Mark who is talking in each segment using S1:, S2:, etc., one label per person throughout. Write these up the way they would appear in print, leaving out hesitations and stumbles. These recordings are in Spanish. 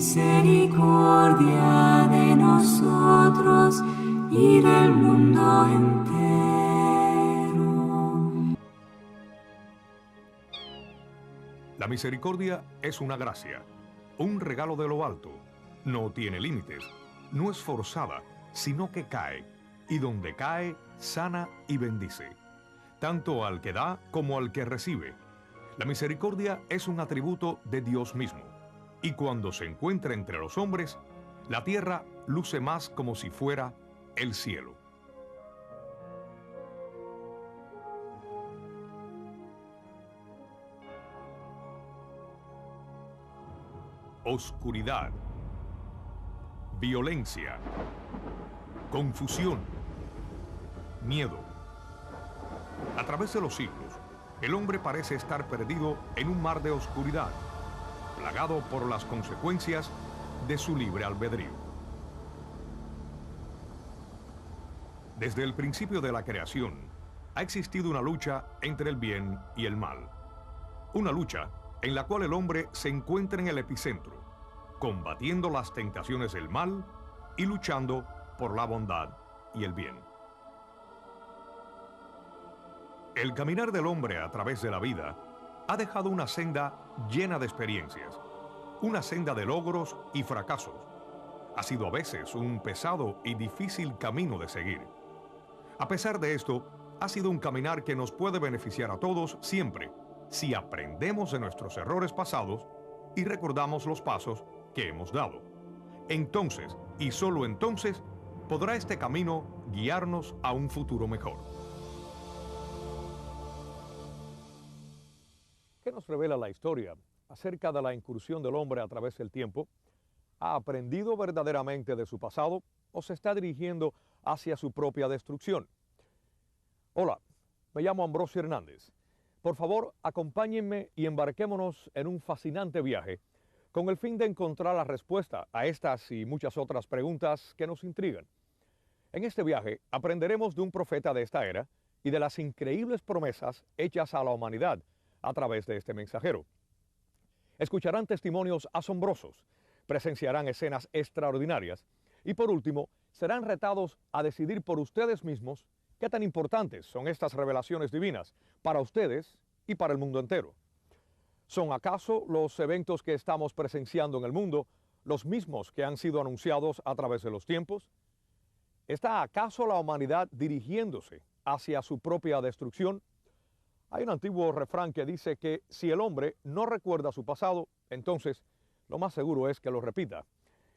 S1: misericordia de nosotros y del mundo entero.
S2: La misericordia es una gracia, un regalo de lo alto. No tiene límites, no es forzada, sino que cae, y donde cae, sana y bendice, tanto al que da como al que recibe. La misericordia es un atributo de Dios mismo, y cuando se encuentra entre los hombres, la tierra luce más como si fuera el cielo. Oscuridad, violencia, confusión, miedo. A través de los siglos, el hombre parece estar perdido en un mar de oscuridad, plagado por las consecuencias de su libre albedrío. Desde el principio de la creación, ha existido una lucha entre el bien y el mal. Una lucha en la cual el hombre se encuentra en el epicentro, combatiendo las tentaciones del mal y luchando por la bondad y el bien. El caminar del hombre a través de la vida ha dejado una senda llena de experiencias, una senda de logros y fracasos. Ha sido a veces un pesado y difícil camino de seguir. A pesar de esto, ha sido un caminar que nos puede beneficiar a todos siempre, si aprendemos de nuestros errores pasados y recordamos los pasos que hemos dado. Entonces, y solo entonces, podrá este camino guiarnos a un futuro mejor. ¿Qué nos revela la historia acerca de la incursión del hombre a través del tiempo? ¿Ha aprendido verdaderamente de su pasado o se está dirigiendo hacia su propia destrucción? Hola, me llamo Ambrosio Hernández. Por favor, acompáñenme y embarquémonos en un fascinante viaje con el fin de encontrar la respuesta a estas y muchas otras preguntas que nos intrigan. En este viaje aprenderemos de un profeta de esta era y de las increíbles promesas hechas a la humanidad a través de este mensajero. Escucharán testimonios asombrosos, presenciarán escenas extraordinarias y por último, serán retados a decidir por ustedes mismos qué tan importantes son estas revelaciones divinas para ustedes y para el mundo entero. ¿Son acaso los eventos que estamos presenciando en el mundo los mismos que han sido anunciados a través de los tiempos? ¿Está acaso la humanidad dirigiéndose hacia su propia destrucción? Hay un antiguo refrán que dice que si el hombre no recuerda su pasado, entonces lo más seguro es que lo repita.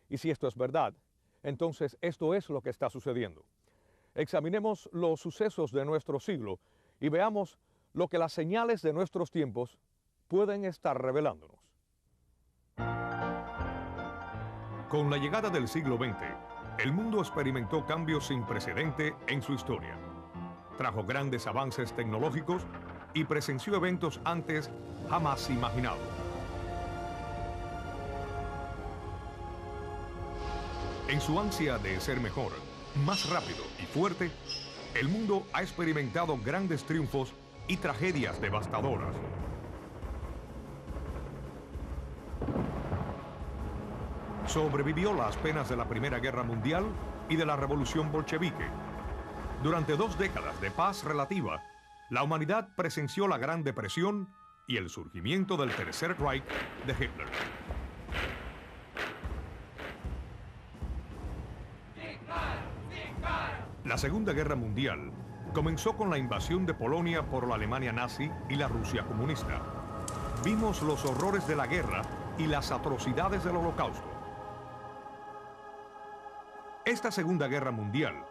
S2: Y si esto es verdad, entonces esto es lo que está sucediendo. Examinemos los sucesos de nuestro siglo y veamos lo que las señales de nuestros tiempos pueden estar revelándonos. Con la llegada del siglo XX, el mundo experimentó cambios sin precedente en su historia. Trajo grandes avances tecnológicos y presenció eventos antes jamás imaginados. En su ansia de ser mejor, más rápido y fuerte, el mundo ha experimentado grandes triunfos y tragedias devastadoras. Sobrevivió las penas de la Primera Guerra Mundial y de la Revolución Bolchevique. Durante 2 décadas de paz relativa, la humanidad presenció la Gran Depresión y el surgimiento del Tercer Reich de Hitler. La Segunda Guerra Mundial comenzó con la invasión de Polonia por la Alemania nazi y la Rusia comunista. Vimos los horrores de la guerra y las atrocidades del Holocausto. Esta Segunda Guerra Mundial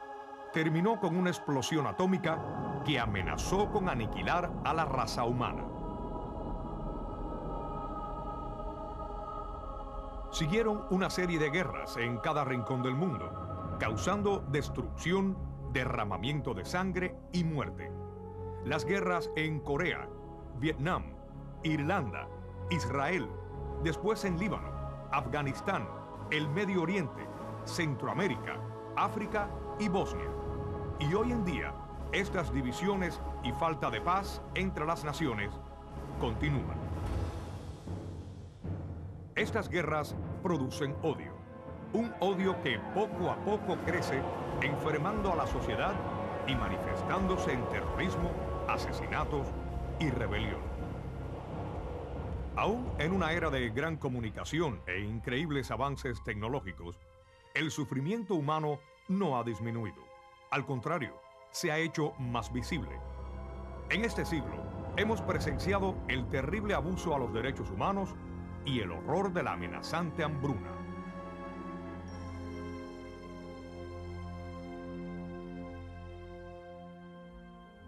S2: terminó con una explosión atómica que amenazó con aniquilar a la raza humana. Siguieron una serie de guerras en cada rincón del mundo, causando destrucción, derramamiento de sangre y muerte. Las guerras en Corea, Vietnam, Irlanda, Israel, después en Líbano, Afganistán, el Medio Oriente, Centroamérica, África y Bosnia. Y hoy en día, estas divisiones y falta de paz entre las naciones continúan. Estas guerras producen odio, un odio que poco a poco crece, enfermando a la sociedad y manifestándose en terrorismo, asesinatos y rebelión. Aún en una era de gran comunicación e increíbles avances tecnológicos, el sufrimiento humano no ha disminuido. Al contrario, se ha hecho más visible. En este siglo, hemos presenciado el terrible abuso a los derechos humanos y el horror de la amenazante hambruna.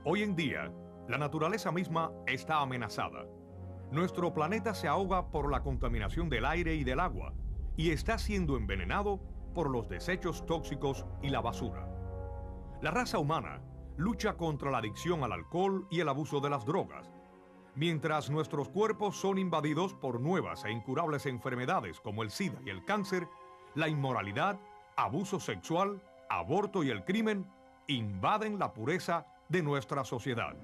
S2: Hoy en día, la naturaleza misma está amenazada. Nuestro planeta se ahoga por la contaminación del aire y del agua y está siendo envenenado por los desechos tóxicos y la basura. La raza humana lucha contra la adicción al alcohol y el abuso de las drogas, mientras nuestros cuerpos son invadidos por nuevas e incurables enfermedades como el SIDA y el cáncer. La inmoralidad, abuso sexual, aborto y el crimen invaden la pureza de nuestra sociedad.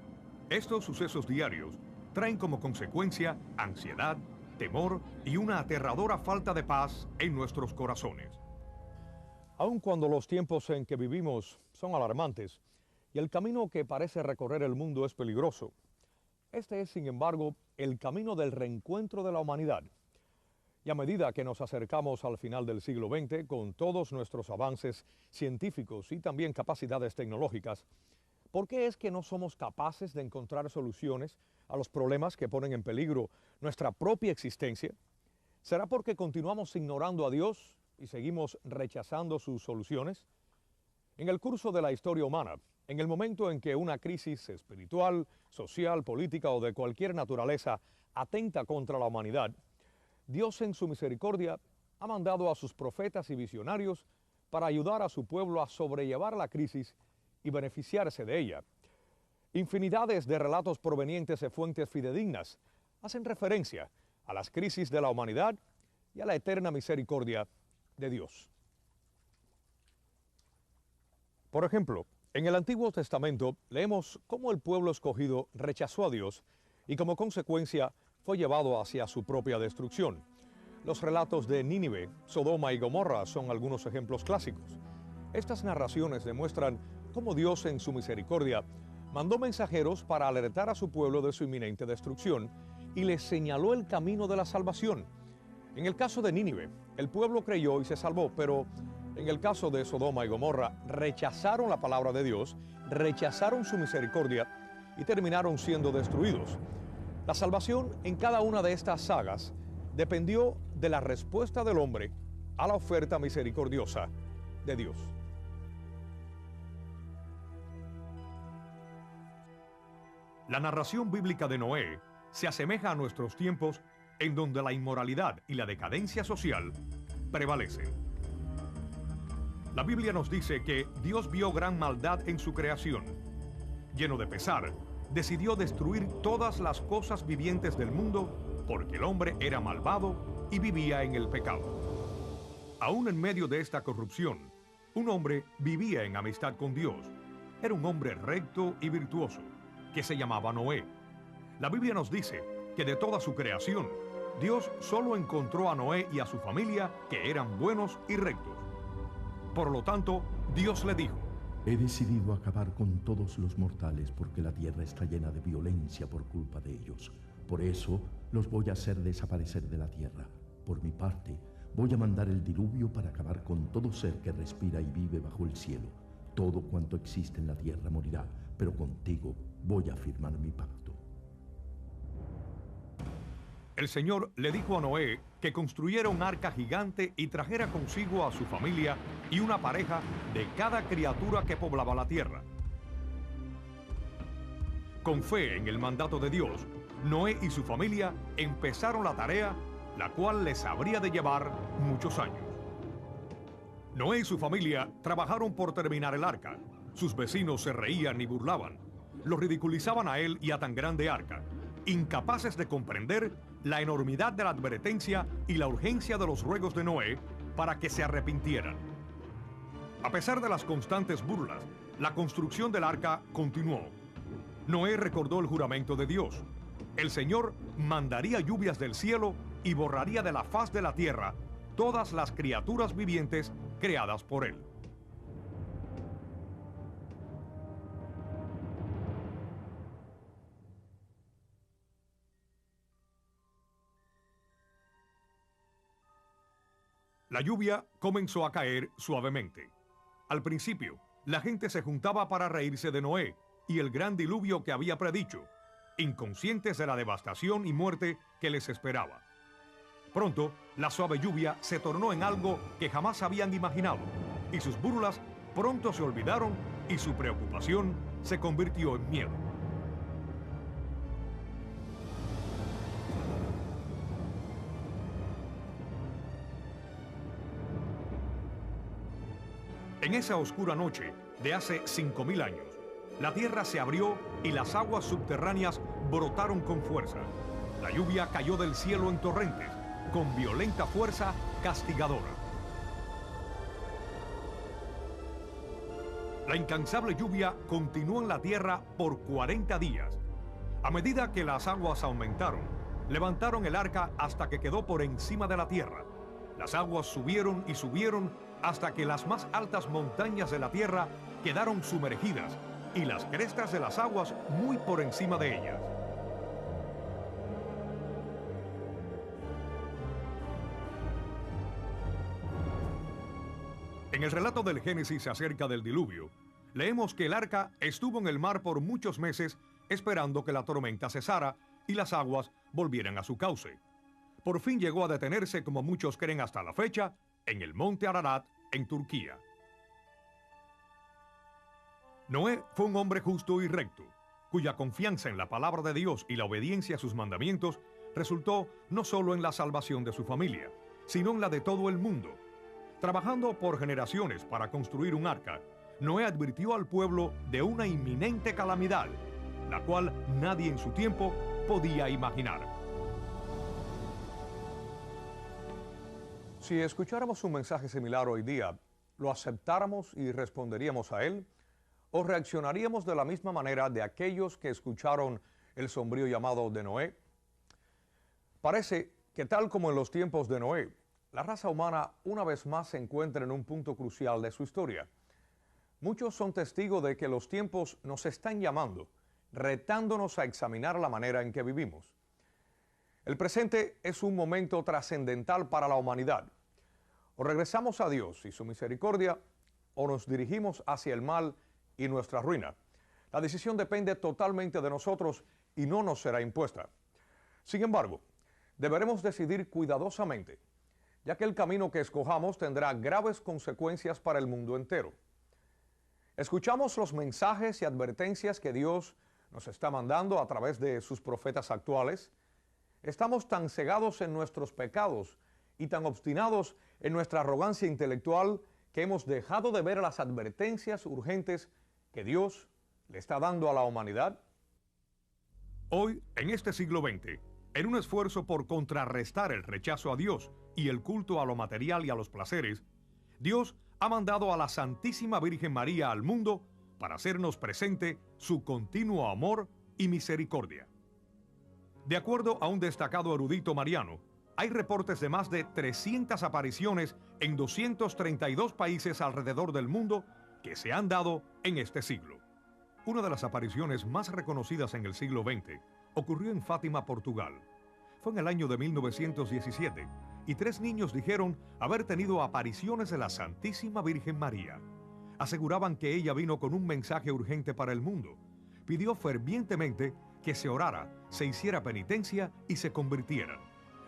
S2: Estos sucesos diarios traen como consecuencia ansiedad, temor y una aterradora falta de paz en nuestros corazones. Aun cuando los tiempos en que vivimos son alarmantes y el camino que parece recorrer el mundo es peligroso, este es, sin embargo, el camino del reencuentro de la humanidad. Y a medida que nos acercamos al final del siglo XX, con todos nuestros avances científicos y también capacidades tecnológicas, ¿por qué es que no somos capaces de encontrar soluciones a los problemas que ponen en peligro nuestra propia existencia? ¿Será porque continuamos ignorando a Dios y seguimos rechazando sus soluciones? En el curso de la historia humana, en el momento en que una crisis espiritual, social, política o de cualquier naturaleza atenta contra la humanidad, Dios en su misericordia ha mandado a sus profetas y visionarios para ayudar a su pueblo a sobrellevar la crisis y beneficiarse de ella. Infinidades de relatos provenientes de fuentes fidedignas hacen referencia a las crisis de la humanidad y a la eterna misericordia de Dios. Por ejemplo, en el Antiguo Testamento leemos cómo el pueblo escogido rechazó a Dios y como consecuencia fue llevado hacia su propia destrucción. Los relatos de Nínive, Sodoma y Gomorra son algunos ejemplos clásicos. Estas narraciones demuestran cómo Dios en su misericordia mandó mensajeros para alertar a su pueblo de su inminente destrucción y les señaló el camino de la salvación. En el caso de Nínive, el pueblo creyó y se salvó, pero en el caso de Sodoma y Gomorra rechazaron la palabra de Dios, rechazaron su misericordia y terminaron siendo destruidos. La salvación en cada una de estas sagas dependió de la respuesta del hombre a la oferta misericordiosa de Dios. La narración bíblica de Noé se asemeja a nuestros tiempos, en donde la inmoralidad y la decadencia social prevalecen. La Biblia nos dice que Dios vio gran maldad en su creación. Lleno de pesar, decidió destruir todas las cosas vivientes del mundo porque el hombre era malvado y vivía en el pecado. Aún en medio de esta corrupción, un hombre vivía en amistad con Dios. Era un hombre recto y virtuoso, que se llamaba Noé. La Biblia nos dice que de toda su creación, Dios solo encontró a Noé y a su familia que eran buenos y rectos. Por lo tanto, Dios le dijo:
S3: He decidido acabar con todos los mortales porque la tierra está llena de violencia por culpa de ellos. Por eso los voy a hacer desaparecer de la tierra. Por mi parte, voy a mandar el diluvio para acabar con todo ser que respira y vive bajo el cielo. Todo cuanto existe en la tierra morirá, pero contigo voy a firmar mi pacto.
S2: El Señor le dijo a Noé que construyera un arca gigante y trajera consigo a su familia y una pareja de cada criatura que poblaba la tierra. Con fe en el mandato de Dios, Noé y su familia empezaron la tarea, la cual les habría de llevar muchos años. Noé y su familia trabajaron por terminar el arca. Sus vecinos se reían y burlaban. Lo ridiculizaban a él y a tan grande arca, incapaces de comprender la enormidad de la advertencia y la urgencia de los ruegos de Noé para que se arrepintieran. A pesar de las constantes burlas, la construcción del arca continuó. Noé recordó el juramento de Dios. El Señor mandaría lluvias del cielo y borraría de la faz de la tierra todas las criaturas vivientes creadas por él. La lluvia comenzó a caer suavemente. Al principio, la gente se juntaba para reírse de Noé y el gran diluvio que había predicho, inconscientes de la devastación y muerte que les esperaba. Pronto, la suave lluvia se tornó en algo que jamás habían imaginado, y sus burlas pronto se olvidaron y su preocupación se convirtió en miedo. En esa oscura noche de hace 5000 años, la tierra se abrió y las aguas subterráneas brotaron con fuerza. La lluvia cayó del cielo en torrentes, con violenta fuerza castigadora. La incansable lluvia continuó en la tierra por 40 días. A medida que las aguas aumentaron, levantaron el arca hasta que quedó por encima de la tierra. Las aguas subieron y subieron hasta que las más altas montañas de la tierra quedaron sumergidas y las crestas de las aguas muy por encima de ellas. En el relato del Génesis acerca del diluvio, leemos que el arca estuvo en el mar por muchos meses esperando que la tormenta cesara y las aguas volvieran a su cauce. Por fin llegó a detenerse, como muchos creen hasta la fecha, en el monte Ararat, en Turquía. Noé fue un hombre justo y recto, cuya confianza en la palabra de Dios y la obediencia a sus mandamientos resultó no solo en la salvación de su familia, sino en la de todo el mundo. Trabajando por generaciones para construir un arca, Noé advirtió al pueblo de una inminente calamidad, la cual nadie en su tiempo podía imaginar. Si escucháramos un mensaje similar hoy día, ¿lo aceptáramos y responderíamos a él? ¿O reaccionaríamos de la misma manera de aquellos que escucharon el sombrío llamado de Noé? Parece que tal como en los tiempos de Noé, la raza humana una vez más se encuentra en un punto crucial de su historia. Muchos son testigos de que los tiempos nos están llamando, retándonos a examinar la manera en que vivimos. El presente es un momento trascendental para la humanidad. O regresamos a Dios y su misericordia, o nos dirigimos hacia el mal y nuestra ruina. La decisión depende totalmente de nosotros y no nos será impuesta. Sin embargo, deberemos decidir cuidadosamente, ya que el camino que escojamos tendrá graves consecuencias para el mundo entero. Escuchamos los mensajes y advertencias que Dios nos está mandando a través de sus profetas actuales. Estamos tan cegados en nuestros pecados y tan obstinados en nuestra arrogancia intelectual que hemos dejado de ver las advertencias urgentes que Dios le está dando a la humanidad. Hoy, en este siglo XX, en un esfuerzo por contrarrestar el rechazo a Dios y el culto a lo material y a los placeres, Dios ha mandado a la Santísima Virgen María al mundo para hacernos presente su continuo amor y misericordia. De acuerdo a un destacado erudito mariano, hay reportes de más de 300 apariciones en 232 países alrededor del mundo que se han dado en este siglo. Una de las apariciones más reconocidas en el siglo XX ocurrió en Fátima, Portugal. Fue en el año de 1917 y 3 niños dijeron haber tenido apariciones de la Santísima Virgen María. Aseguraban que ella vino con un mensaje urgente para el mundo. Pidió fervientemente que se orara, se hiciera penitencia y se convirtieran.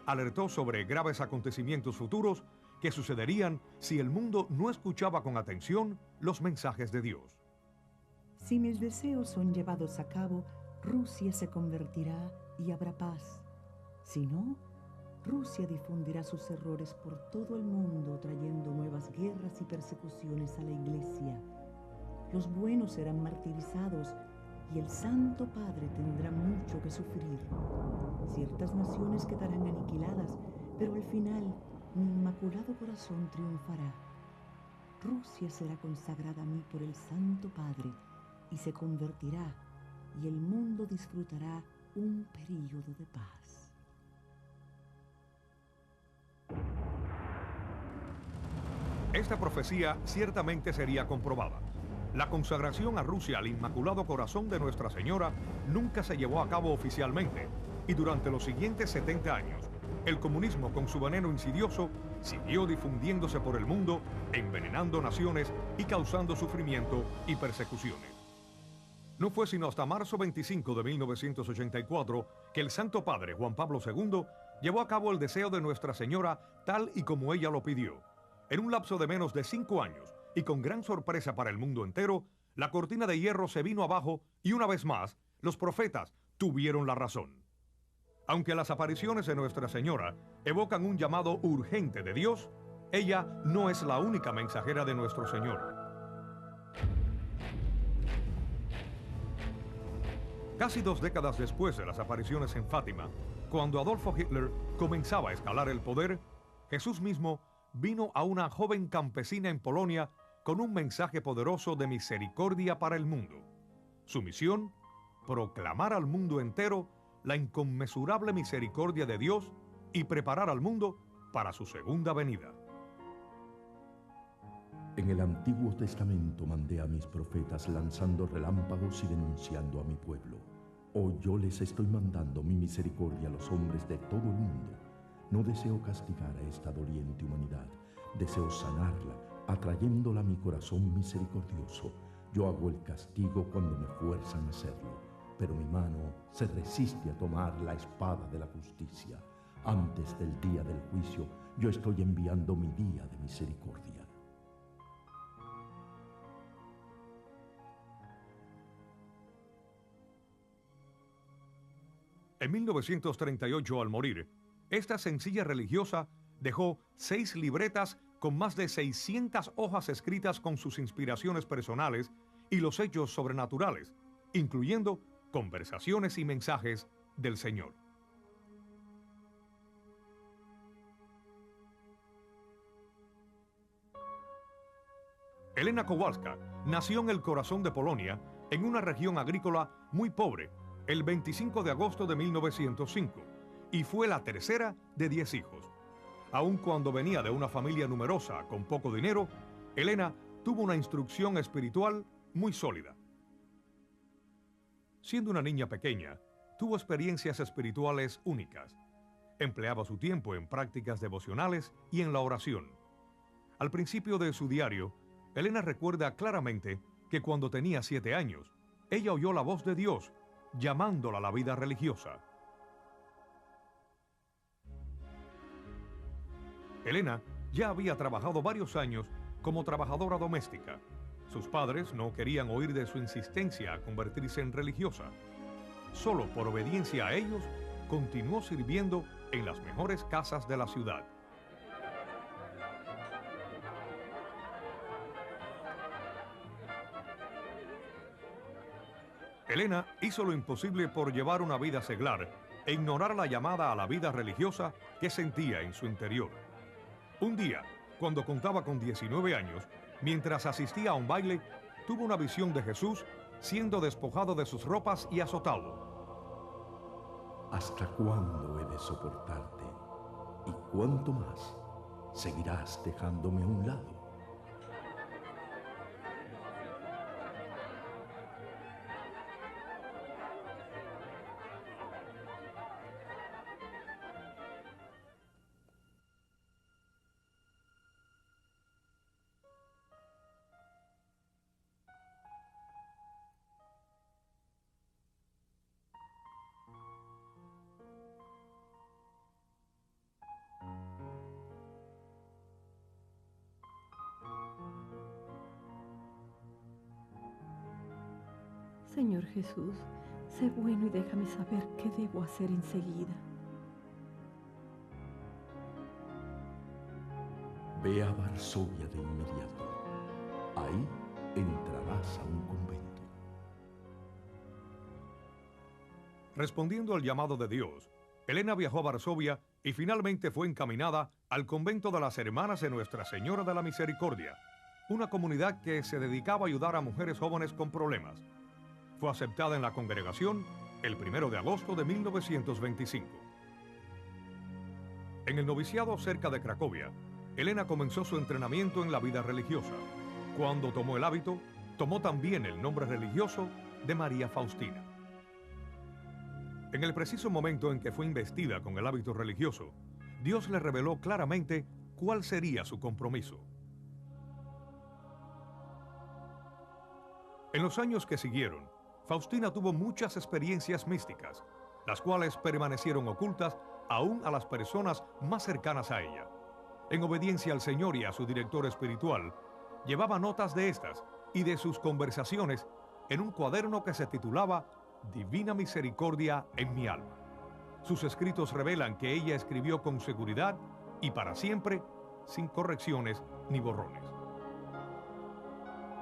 S2: Alertó sobre graves acontecimientos futuros que sucederían si el mundo no escuchaba con atención los mensajes de Dios.
S4: Si mis deseos son llevados a cabo, Rusia se convertirá y habrá paz. Si no, Rusia difundirá sus errores por todo el mundo, trayendo nuevas guerras y persecuciones a la Iglesia. Los buenos serán martirizados y el Santo Padre tendrá mucho que sufrir. Ciertas naciones quedarán aniquiladas, pero al final mi Inmaculado Corazón triunfará. Rusia será consagrada a mí por el Santo Padre y se convertirá, y el mundo disfrutará un período de paz.
S2: Esta profecía ciertamente sería comprobada. La consagración a Rusia al Inmaculado Corazón de Nuestra Señora nunca se llevó a cabo oficialmente, y durante los siguientes 70 años, el comunismo con su veneno insidioso siguió difundiéndose por el mundo, envenenando naciones y causando sufrimiento y persecuciones. No fue sino hasta marzo 25 de 1984 que el Santo Padre Juan Pablo II llevó a cabo el deseo de Nuestra Señora tal y como ella lo pidió. En un lapso de menos de 5 años y con gran sorpresa para el mundo entero, la cortina de hierro se vino abajo y una vez más, los profetas tuvieron la razón. Aunque las apariciones de Nuestra Señora evocan un llamado urgente de Dios, ella no es la única mensajera de nuestro Señor. Casi 2 décadas después de las apariciones en Fátima, cuando Adolfo Hitler comenzaba a escalar el poder, Jesús mismo vino a una joven campesina en Polonia con un mensaje poderoso de misericordia para el mundo. Su misión, proclamar al mundo entero la inconmensurable misericordia de Dios y preparar al mundo para su segunda venida.
S3: En el Antiguo Testamento mandé a mis profetas lanzando relámpagos y denunciando a mi pueblo. Hoy yo les estoy mandando mi misericordia a los hombres de todo el mundo. No deseo castigar a esta doliente humanidad, deseo sanarla, atrayéndola a mi corazón misericordioso. Yo hago el castigo cuando me fuerzan a hacerlo, pero mi mano se resiste a tomar la espada de la justicia. Antes del día del juicio, yo estoy enviando mi día de misericordia.
S2: En 1938, al morir, esta sencilla religiosa dejó 6 libretas con más de 600 hojas escritas con sus inspiraciones personales y los hechos sobrenaturales, incluyendo conversaciones y mensajes del Señor. Elena Kowalska nació en el corazón de Polonia, en una región agrícola muy pobre, el 25 de agosto de 1905, y fue la tercera de 10 hijos. Aun cuando venía de una familia numerosa con poco dinero, Elena tuvo una instrucción espiritual muy sólida. Siendo una niña pequeña, tuvo experiencias espirituales únicas. Empleaba su tiempo en prácticas devocionales y en la oración. Al principio de su diario, Elena recuerda claramente que cuando tenía 7 años, ella oyó la voz de Dios llamándola a la vida religiosa. Elena ya había trabajado varios años como trabajadora doméstica. Sus padres no querían oír de su insistencia a convertirse en religiosa. Solo por obediencia a ellos, continuó sirviendo en las mejores casas de la ciudad. Elena hizo lo imposible por llevar una vida seglar e ignorar la llamada a la vida religiosa que sentía en su interior. Un día, cuando contaba con 19 años, mientras asistía a un baile, tuvo una visión de Jesús siendo despojado de sus ropas y azotado.
S3: ¿Hasta cuándo he de soportarte? ¿Y cuánto más seguirás dejándome a un lado?
S5: Señor Jesús, sé bueno y déjame saber qué debo hacer enseguida.
S3: Ve a Varsovia de inmediato. Ahí entrarás a un convento.
S2: Respondiendo al llamado de Dios, Elena viajó a Varsovia y finalmente fue encaminada al convento de las Hermanas de Nuestra Señora de la Misericordia, una comunidad que se dedicaba a ayudar a mujeres jóvenes con problemas. Fue aceptada en la congregación el 1 de agosto de 1925. En el noviciado cerca de Cracovia, Elena comenzó su entrenamiento en la vida religiosa. Cuando tomó el hábito, tomó también el nombre religioso de María Faustina. En el preciso momento en que fue investida con el hábito religioso, Dios le reveló claramente cuál sería su compromiso. En los años que siguieron, Faustina tuvo muchas experiencias místicas, las cuales permanecieron ocultas aún a las personas más cercanas a ella. En obediencia al Señor y a su director espiritual, llevaba notas de estas y de sus conversaciones en un cuaderno que se titulaba Divina Misericordia en mi alma. Sus escritos revelan que ella escribió con seguridad y para siempre, sin correcciones ni borrones.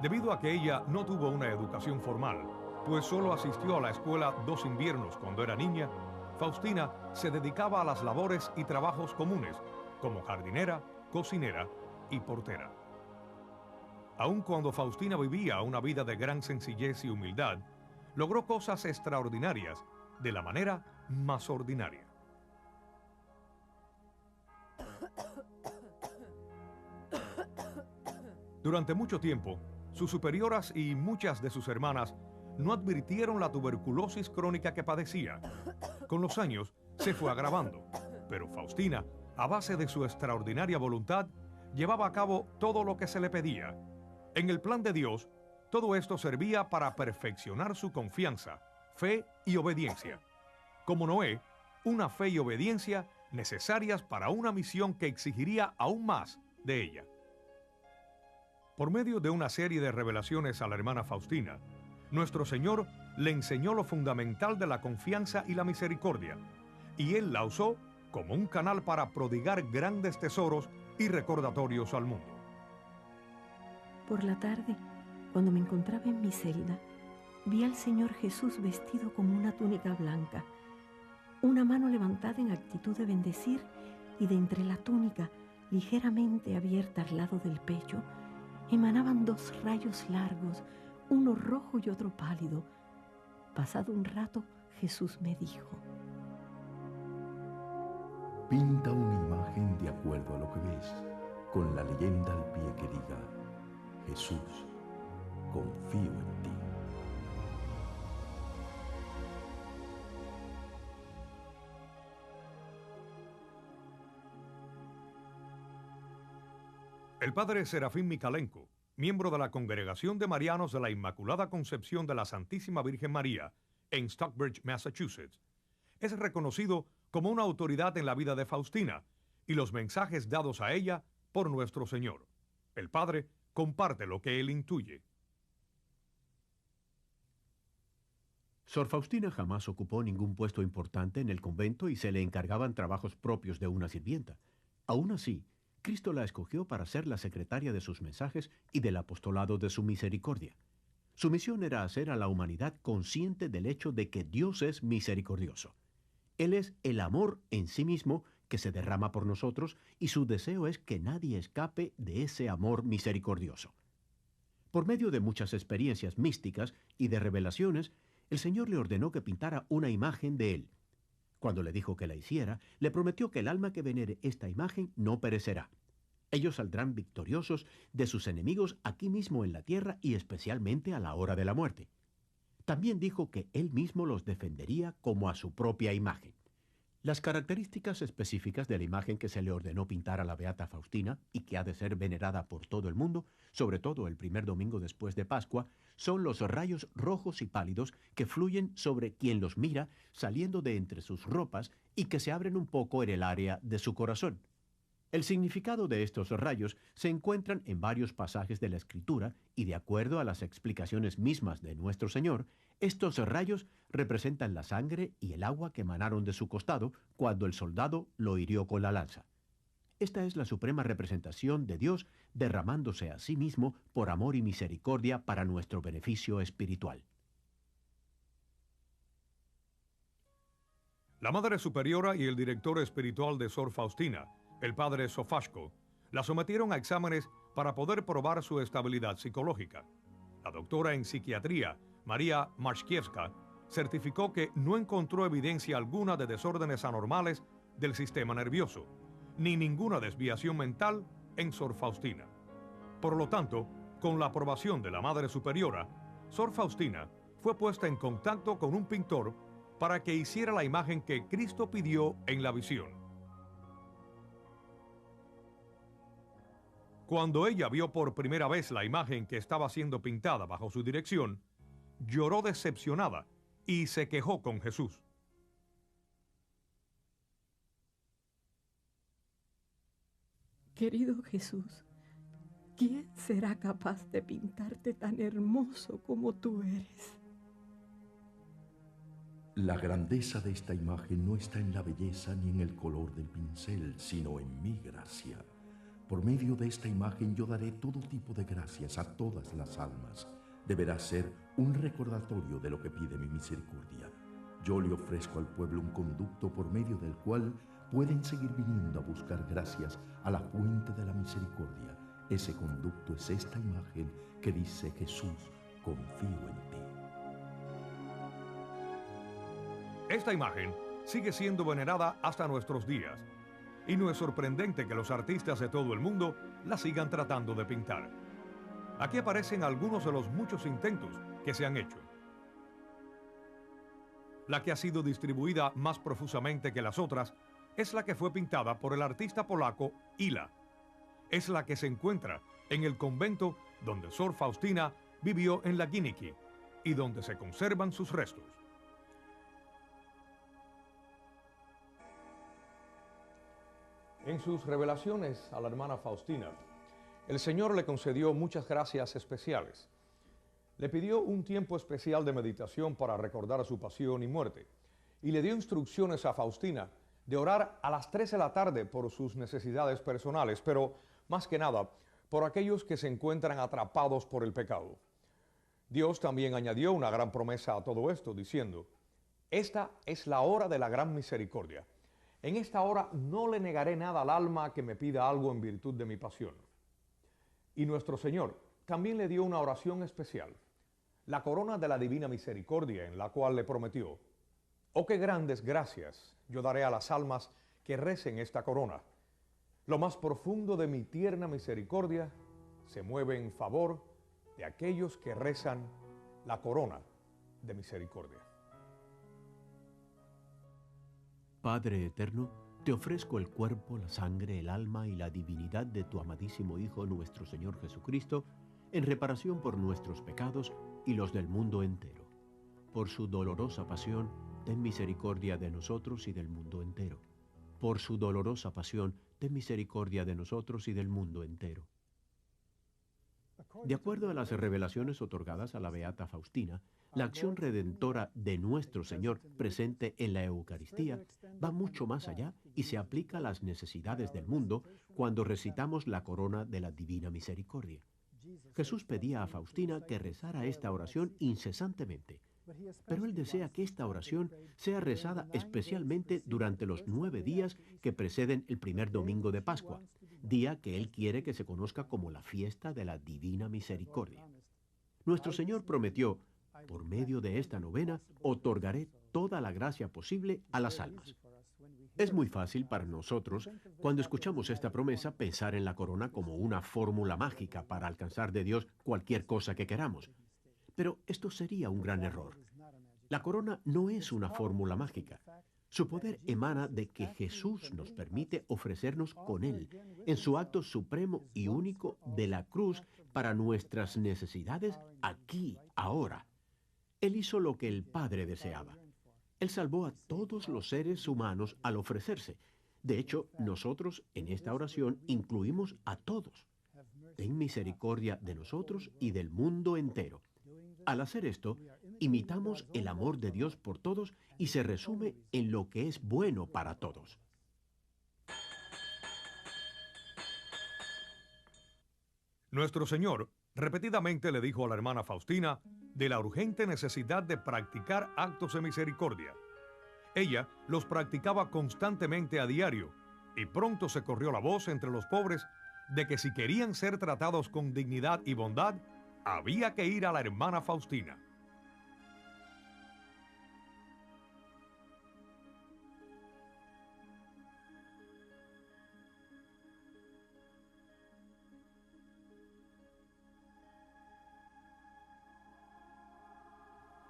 S2: Debido a que ella no tuvo una educación formal, pues solo asistió a la escuela 2 inviernos cuando era niña, Faustina se dedicaba a las labores y trabajos comunes, como jardinera, cocinera y portera. Aun cuando Faustina vivía una vida de gran sencillez y humildad, logró cosas extraordinarias de la manera más ordinaria. Durante mucho tiempo, sus superioras y muchas de sus hermanas no advirtieron la tuberculosis crónica que padecía. Con los años se fue agravando, pero Faustina, a base de su extraordinaria voluntad, llevaba a cabo todo lo que se le pedía. En el plan de Dios, todo esto servía para perfeccionar su confianza, fe y obediencia. Como Noé, una fe y obediencia necesarias para una misión que exigiría aún más de ella. Por medio de una serie de revelaciones a la hermana Faustina, nuestro Señor le enseñó lo fundamental de la confianza y la misericordia, y Él la usó como un canal para prodigar grandes tesoros y recordatorios al mundo.
S5: Por la tarde, cuando me encontraba en mi celda, vi al Señor Jesús vestido con una túnica blanca, una mano levantada en actitud de bendecir, y de entre la túnica, ligeramente abierta al lado del pecho, emanaban 2 rayos largos, uno rojo y otro pálido. Pasado un rato, Jesús me dijo:
S3: Pinta una imagen de acuerdo a lo que ves, con la leyenda al pie que diga: Jesús, confío en ti.
S2: El padre Serafín Micalenko, miembro de la Congregación de Marianos de la Inmaculada Concepción de la Santísima Virgen María en Stockbridge, Massachusetts, es reconocido como una autoridad en la vida de Faustina y los mensajes dados a ella por nuestro Señor. El padre comparte lo que él intuye.
S6: Sor Faustina jamás ocupó ningún puesto importante en el convento y se le encargaban trabajos propios de una sirvienta. Aún así, Cristo la escogió para ser la secretaria de sus mensajes y del apostolado de su misericordia. Su misión era hacer a la humanidad consciente del hecho de que Dios es misericordioso. Él es el amor en sí mismo que se derrama por nosotros, y su deseo es que nadie escape de ese amor misericordioso. Por medio de muchas experiencias místicas y de revelaciones, el Señor le ordenó que pintara una imagen de él. Cuando le dijo que la hiciera, le prometió que el alma que venere esta imagen no perecerá. Ellos saldrán victoriosos de sus enemigos aquí mismo en la tierra y especialmente a la hora de la muerte. También dijo que él mismo los defendería como a su propia imagen. Las características específicas de la imagen que se le ordenó pintar a la beata Faustina y que ha de ser venerada por todo el mundo, sobre todo el primer domingo después de Pascua, son los rayos rojos y pálidos que fluyen sobre quien los mira saliendo de entre sus ropas y que se abren un poco en el área de su corazón. El significado de estos rayos se encuentran en varios pasajes de la Escritura y, de acuerdo a las explicaciones mismas de nuestro Señor, estos rayos representan la sangre y el agua que emanaron de su costado cuando el soldado lo hirió con la lanza. Esta es la suprema representación de Dios derramándose a sí mismo por amor y misericordia para nuestro beneficio espiritual.
S2: La Madre Superiora y el director espiritual de Sor Faustina, el padre Sofashko, la sometieron a exámenes para poder probar su estabilidad psicológica. La doctora en psiquiatría, María Marszkiewska, certificó que no encontró evidencia alguna de desórdenes anormales del sistema nervioso, ni ninguna desviación mental en Sor Faustina. Por lo tanto, con la aprobación de la Madre Superiora, Sor Faustina fue puesta en contacto con un pintor para que hiciera la imagen que Cristo pidió en la visión. Cuando ella vio por primera vez la imagen que estaba siendo pintada bajo su dirección, lloró decepcionada y se quejó con Jesús.
S5: Querido Jesús, ¿quién será capaz de pintarte tan hermoso como tú eres?
S3: La grandeza de esta imagen no está en la belleza ni en el color del pincel, sino en mi gracia. Por medio de esta imagen yo daré todo tipo de gracias a todas las almas. Deberá ser un recordatorio de lo que pide mi misericordia. Yo le ofrezco al pueblo un conducto por medio del cual pueden seguir viniendo a buscar gracias a la fuente de la misericordia. Ese conducto es esta imagen que dice: Jesús, confío en ti.
S2: Esta imagen sigue siendo venerada hasta nuestros días, y no es sorprendente que los artistas de todo el mundo la sigan tratando de pintar. Aquí aparecen algunos de los muchos intentos que se han hecho. La que ha sido distribuida más profusamente que las otras es la que fue pintada por el artista polaco Ila. Es la que se encuentra en el convento donde Sor Faustina vivió en la Ginichi y donde se conservan sus restos. En sus revelaciones a la hermana Faustina, el Señor le concedió muchas gracias especiales. Le pidió un tiempo especial de meditación para recordar su pasión y muerte, y le dio instrucciones a Faustina de orar a las 3 de la tarde por sus necesidades personales, pero más que nada por aquellos que se encuentran atrapados por el pecado. Dios también añadió una gran promesa a todo esto, diciendo: esta es la hora de la gran misericordia. En esta hora no le negaré nada al alma que me pida algo en virtud de mi pasión. Y nuestro Señor también le dio una oración especial, la corona de la divina misericordia, en la cual le prometió: oh, qué grandes gracias yo daré a las almas que recen esta corona. Lo más profundo de mi tierna misericordia se mueve en favor de aquellos que rezan la corona de misericordia.
S6: Padre eterno, te ofrezco el cuerpo, la sangre, el alma y la divinidad de tu amadísimo Hijo, nuestro Señor Jesucristo, en reparación por nuestros pecados y los del mundo entero. Por su dolorosa pasión, ten misericordia de nosotros y del mundo entero. Por su dolorosa pasión, ten misericordia de nosotros y del mundo entero. De acuerdo a las revelaciones otorgadas a la Beata Faustina, la acción redentora de nuestro Señor presente en la Eucaristía va mucho más allá y se aplica a las necesidades del mundo cuando recitamos la corona de la Divina Misericordia. Jesús pedía a Faustina que rezara esta oración incesantemente, pero Él desea que esta oración sea rezada especialmente durante los 9 días que preceden el primer domingo de Pascua, día que Él quiere que se conozca como la fiesta de la Divina Misericordia. Nuestro Señor prometió: por medio de esta novena, otorgaré toda la gracia posible a las almas. Es muy fácil para nosotros, cuando escuchamos esta promesa, pensar en la corona como una fórmula mágica para alcanzar de Dios cualquier cosa que queramos. Pero esto sería un gran error. La corona no es una fórmula mágica. Su poder emana de que Jesús nos permite ofrecernos con Él, en su acto supremo y único de la cruz, para nuestras necesidades aquí, ahora. Él hizo lo que el Padre deseaba. Él salvó a todos los seres humanos al ofrecerse. De hecho, nosotros en esta oración incluimos a todos. Ten misericordia de nosotros y del mundo entero. Al hacer esto, imitamos el amor de Dios por todos y se resume en lo que es bueno para todos.
S2: Nuestro Señor repetidamente le dijo a la hermana Faustina de la urgente necesidad de practicar actos de misericordia. Ella los practicaba constantemente a diario, y pronto se corrió la voz entre los pobres de que si querían ser tratados con dignidad y bondad, había que ir a la hermana Faustina.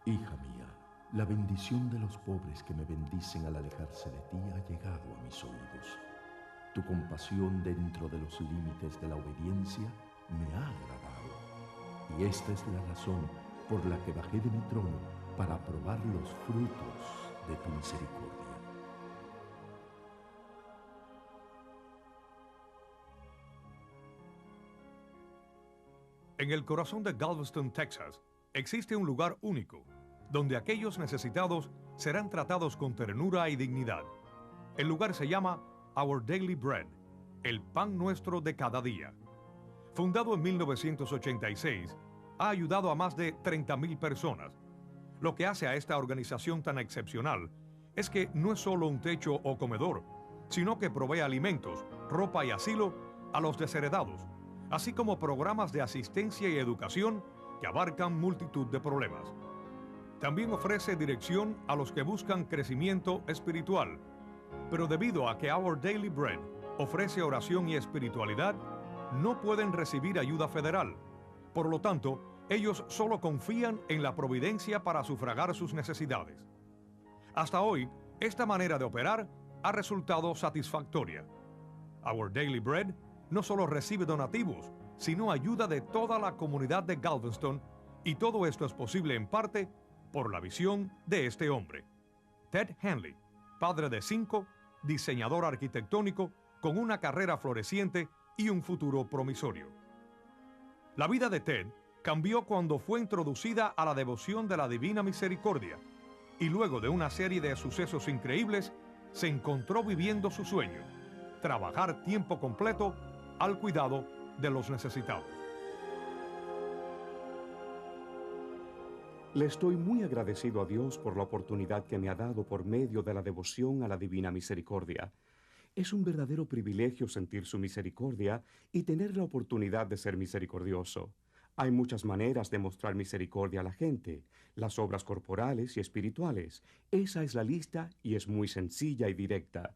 S3: Hija mía, la bendición de los pobres que me bendicen al alejarse de ti ha llegado a mis oídos. Tu compasión dentro de los límites de la obediencia me ha agradado. Y esta es la razón por la que bajé de mi trono para probar los frutos de tu misericordia.
S2: En el corazón de Galveston, Texas, existe un lugar único, donde aquellos necesitados serán tratados con ternura y dignidad. El lugar se llama Our Daily Bread, el pan nuestro de cada día. Fundado en 1986, ha ayudado a más de 30,000 personas. Lo que hace a esta organización tan excepcional es que no es solo un techo o comedor, sino que provee alimentos, ropa y asilo a los desheredados, así como programas de asistencia y educación que abarcan multitud de problemas. También ofrece dirección a los que buscan crecimiento espiritual, pero debido a que Our Daily Bread ofrece oración y espiritualidad, no pueden recibir ayuda federal. Por lo tanto, ellos solo confían en la providencia para sufragar sus necesidades. Hasta hoy, esta manera de operar ha resultado satisfactoria. Our Daily Bread no solo recibe donativos, sino ayuda de toda la comunidad de Galveston, y todo esto es posible en parte por la visión de este hombre. Ted Henley, padre de 5, diseñador arquitectónico con una carrera floreciente y un futuro promisorio. La vida de Ted cambió cuando fue introducida a la devoción de la Divina Misericordia, y luego de una serie de sucesos increíbles, se encontró viviendo su sueño: trabajar tiempo completo al cuidado de los necesitados.
S7: Le estoy muy agradecido a Dios por la oportunidad que me ha dado por medio de la devoción a la Divina Misericordia. Es un verdadero privilegio sentir su misericordia y tener la oportunidad de ser misericordioso. Hay muchas maneras de mostrar misericordia a la gente, las obras corporales y espirituales. Esa es la lista y es muy sencilla y directa.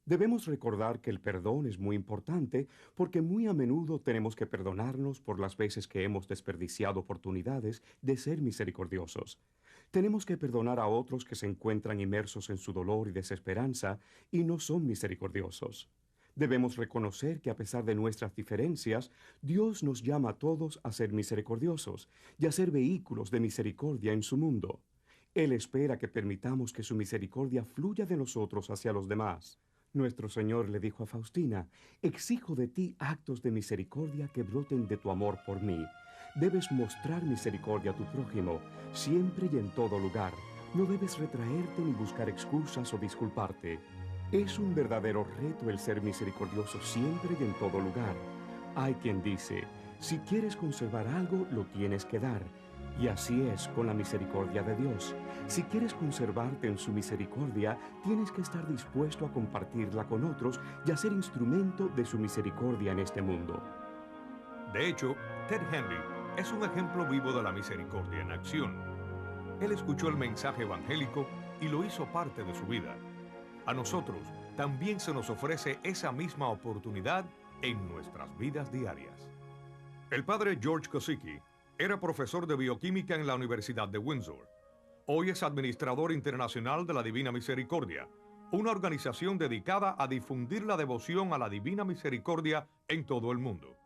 S7: Debemos recordar que el perdón es muy importante porque muy a menudo tenemos que perdonarnos por las veces que hemos desperdiciado oportunidades de ser misericordiosos. Tenemos que perdonar a otros que se encuentran inmersos en su dolor y desesperanza y no son misericordiosos. Debemos reconocer que a pesar de nuestras diferencias, Dios nos llama a todos a ser misericordiosos y a ser vehículos de misericordia en su mundo. Él espera que permitamos que su misericordia fluya de nosotros hacia los demás. Nuestro Señor le dijo a Faustina: exijo de ti actos de misericordia que broten de tu amor por mí. Debes mostrar misericordia a tu prójimo, siempre y en todo lugar. No debes retraerte ni buscar excusas o disculparte. Es un verdadero reto el ser misericordioso siempre y en todo lugar. Hay quien dice: si quieres conservar algo, lo tienes que dar. Y así es con la misericordia de Dios. Si quieres conservarte en su misericordia, tienes que estar dispuesto a compartirla con otros y a ser instrumento de su misericordia en este mundo.
S2: De hecho, Ted Henley es un ejemplo vivo de la misericordia en acción. Él escuchó el mensaje evangélico y lo hizo parte de su vida. A nosotros también se nos ofrece esa misma oportunidad en nuestras vidas diarias. El padre George Kosicki era profesor de bioquímica en la Universidad de Windsor. Hoy es administrador internacional de la Divina Misericordia, una organización dedicada a difundir la devoción a la Divina Misericordia en todo el mundo.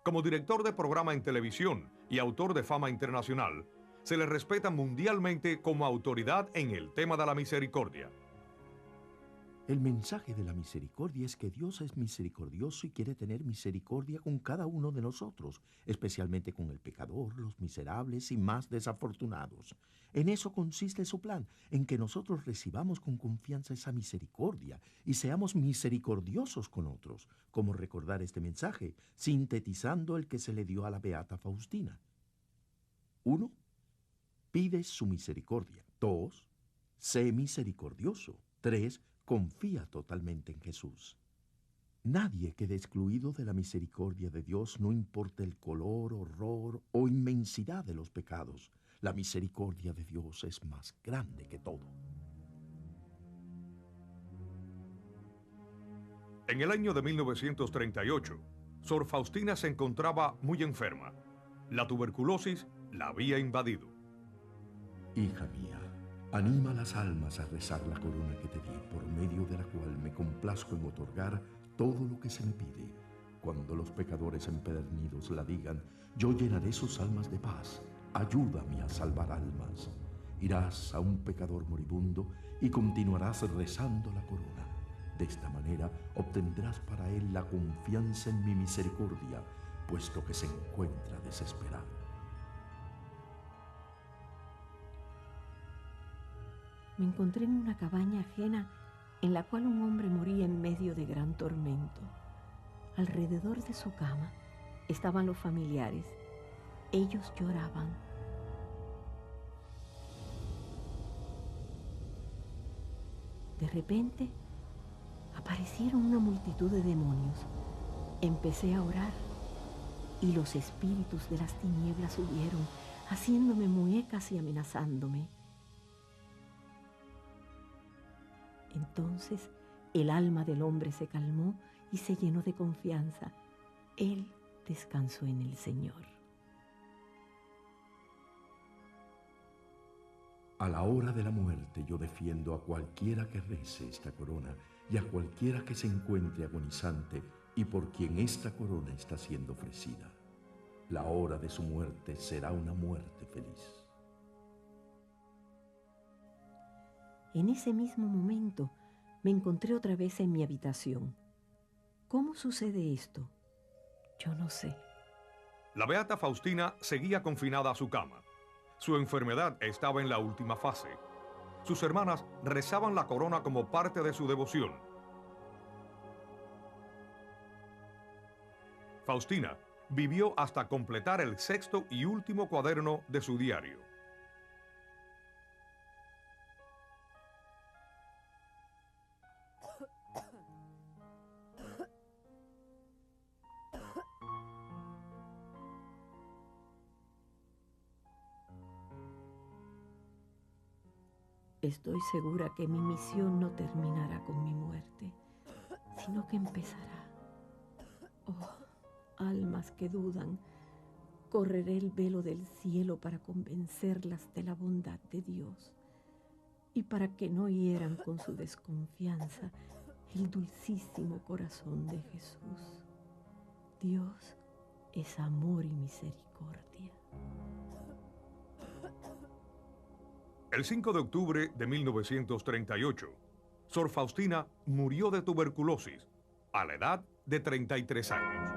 S2: Como director de programa en televisión y autor de fama internacional, se le respeta mundialmente como autoridad en el tema de la misericordia.
S3: El mensaje de la misericordia es que Dios es misericordioso y quiere tener misericordia con cada uno de nosotros, especialmente con el pecador, los miserables y más desafortunados. En eso consiste su plan, en que nosotros recibamos con confianza esa misericordia y seamos misericordiosos con otros, como recordar este mensaje, sintetizando el que se le dio a la beata Faustina. 1. Pide su misericordia. 2. Sé misericordioso. 3. Confía totalmente en Jesús. Nadie quede excluido de la misericordia de Dios, no importa el color, horror o inmensidad de los pecados. La misericordia de Dios es más grande que todo.
S2: En el año de 1938, Sor Faustina se encontraba muy enferma. La tuberculosis la había invadido.
S3: Hija mía, anima a las almas a rezar la corona que te di, por medio de la cual me complazco en otorgar todo lo que se me pide. Cuando los pecadores empedernidos la digan, yo llenaré sus almas de paz. Ayúdame a salvar almas. Irás a un pecador moribundo y continuarás rezando la corona. De esta manera obtendrás para él la confianza en mi misericordia, puesto que se encuentra desesperado.
S5: Me encontré en una cabaña ajena en la cual un hombre moría en medio de gran tormento. Alrededor de su cama estaban los familiares. Ellos lloraban. De repente aparecieron una multitud de demonios. Empecé a orar y los espíritus de las tinieblas subieron, haciéndome muecas y amenazándome. Entonces el alma del hombre se calmó y se llenó de confianza. Él descansó en el Señor.
S3: A la hora de la muerte yo defiendo a cualquiera que rece esta corona y a cualquiera que se encuentre agonizante y por quien esta corona está siendo ofrecida. La hora de su muerte será una muerte feliz.
S5: En ese mismo momento me encontré otra vez en mi habitación. ¿Cómo sucede esto? Yo no sé.
S2: La beata Faustina seguía confinada a su cama. Su enfermedad estaba en la última fase. Sus hermanas rezaban la corona como parte de su devoción. Faustina vivió hasta completar el sexto y último cuaderno de su diario.
S5: Estoy segura que mi misión no terminará con mi muerte, sino que empezará. Oh, almas que dudan, correré el velo del cielo para convencerlas de la bondad de Dios y para que no hieran con su desconfianza el dulcísimo corazón de Jesús. Dios es amor y misericordia.
S2: El 5 de octubre de 1938, Sor Faustina murió de tuberculosis a la edad de 33 años.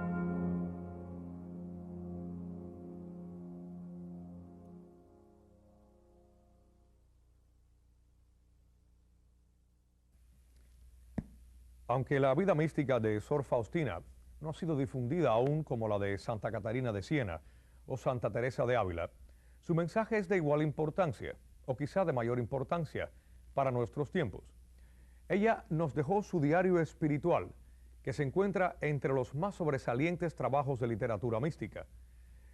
S2: Aunque la vida mística de Sor Faustina no ha sido difundida aún como la de Santa Catarina de Siena o Santa Teresa de Ávila, su mensaje es de igual importancia, o quizá de mayor importancia, para nuestros tiempos. Ella nos dejó su diario espiritual, que se encuentra entre los más sobresalientes trabajos de literatura mística.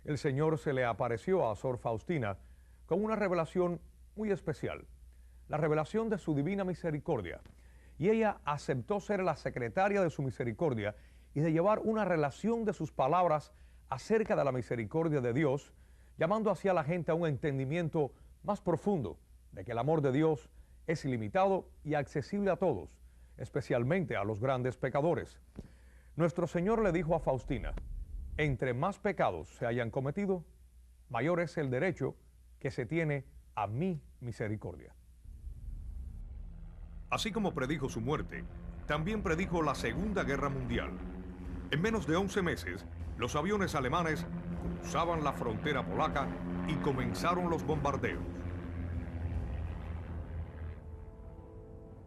S2: El Señor se le apareció a Sor Faustina con una revelación muy especial, la revelación de su divina misericordia, y ella aceptó ser la secretaria de su misericordia y de llevar una relación de sus palabras acerca de la misericordia de Dios, llamando así a la gente a un entendimiento más profundo de que el amor de Dios es ilimitado y accesible a todos, especialmente a los grandes pecadores. Nuestro Señor le dijo a Faustina, entre más pecados se hayan cometido, mayor es el derecho que se tiene a mi misericordia. Así como predijo su muerte, también predijo la Segunda Guerra Mundial. En menos de 11 meses, los aviones alemanes cruzaban la frontera polaca y comenzaron los bombardeos.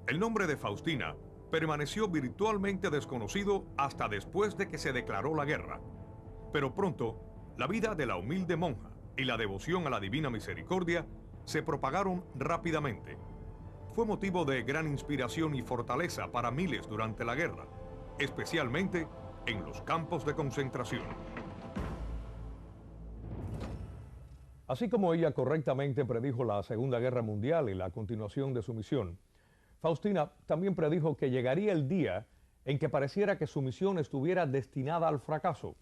S2: El nombre de Faustina permaneció virtualmente desconocido hasta después de que se declaró la guerra. Pero pronto, la vida de la humilde monja y la devoción a la Divina Misericordia se propagaron rápidamente. Fue motivo de gran inspiración y fortaleza para miles durante la guerra, especialmente en los campos de concentración. Así como ella correctamente predijo la Segunda Guerra Mundial y la continuación de su misión, Faustina también predijo que llegaría el día en que pareciera que su misión estuviera destinada al fracaso.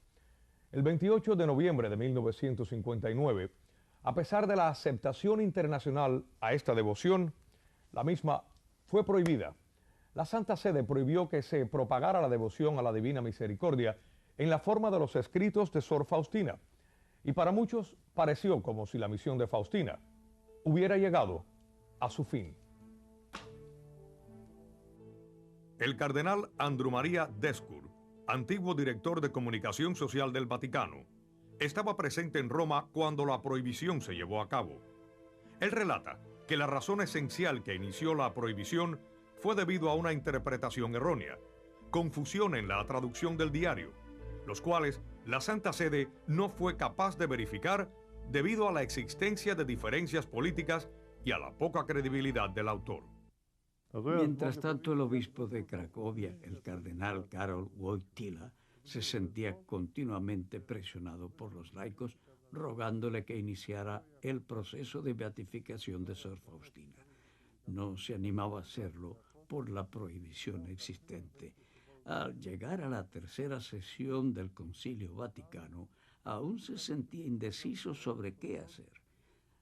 S2: El 28 de noviembre de 1959, A pesar de la aceptación internacional a esta devoción, la misma fue prohibida. La Santa Sede prohibió que se propagara la devoción a la Divina Misericordia en la forma de los escritos de Sor Faustina. Y para muchos pareció como si la misión de Faustina hubiera llegado a su fin. El cardenal Andrew Maria Descour, antiguo director de comunicación social del Vaticano, estaba presente en Roma cuando la prohibición se llevó a cabo. Él relata que la razón esencial que inició la prohibición fue debido a una interpretación errónea, confusión en la traducción del diario, los cuales la Santa Sede no fue capaz de verificar debido a la existencia de diferencias políticas y a la poca credibilidad del autor.
S8: Mientras tanto, el obispo de Cracovia, el cardenal Karol Wojtyła, se sentía continuamente presionado por los laicos, rogándole que iniciara el proceso de beatificación de Sor Faustina. No se animaba a hacerlo por la prohibición existente. Al llegar a la tercera sesión del Concilio Vaticano, aún se sentía indeciso sobre qué hacer.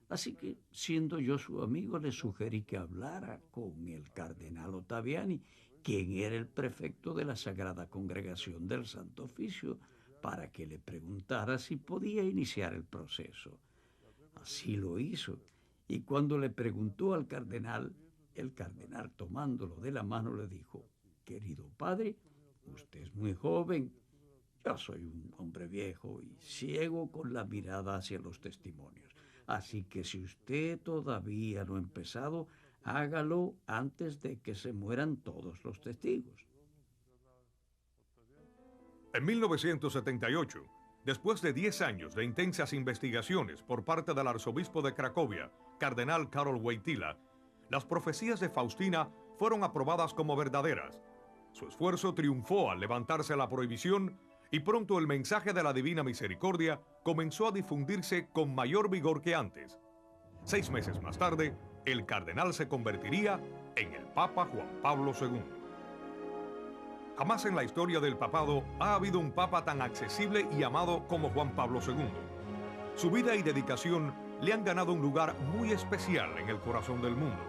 S8: Así que, siendo yo su amigo, le sugerí que hablara con el cardenal Ottaviani, quien era el prefecto de la Sagrada Congregación del Santo Oficio, para que le preguntara si podía iniciar el proceso. Así lo hizo, y cuando le preguntó al cardenal, el cardenal, tomándolo de la mano, le dijo: «Querido padre, usted es muy joven, yo soy un hombre viejo y ciego con la mirada hacia los testimonios. Así que si usted todavía no ha empezado, hágalo antes de que se mueran todos los testigos».
S2: En 1978, después de 10 años de intensas investigaciones por parte del arzobispo de Cracovia, cardenal Karol Wojtyła, las profecías de Faustina fueron aprobadas como verdaderas. Su esfuerzo triunfó al levantarse la prohibición y pronto el mensaje de la Divina Misericordia comenzó a difundirse con mayor vigor que antes. 6 meses más tarde, el cardenal se convertiría en el Papa Juan Pablo II. Jamás en la historia del papado ha habido un papa tan accesible y amado como Juan Pablo II. Su vida y dedicación le han ganado un lugar muy especial en el corazón del mundo.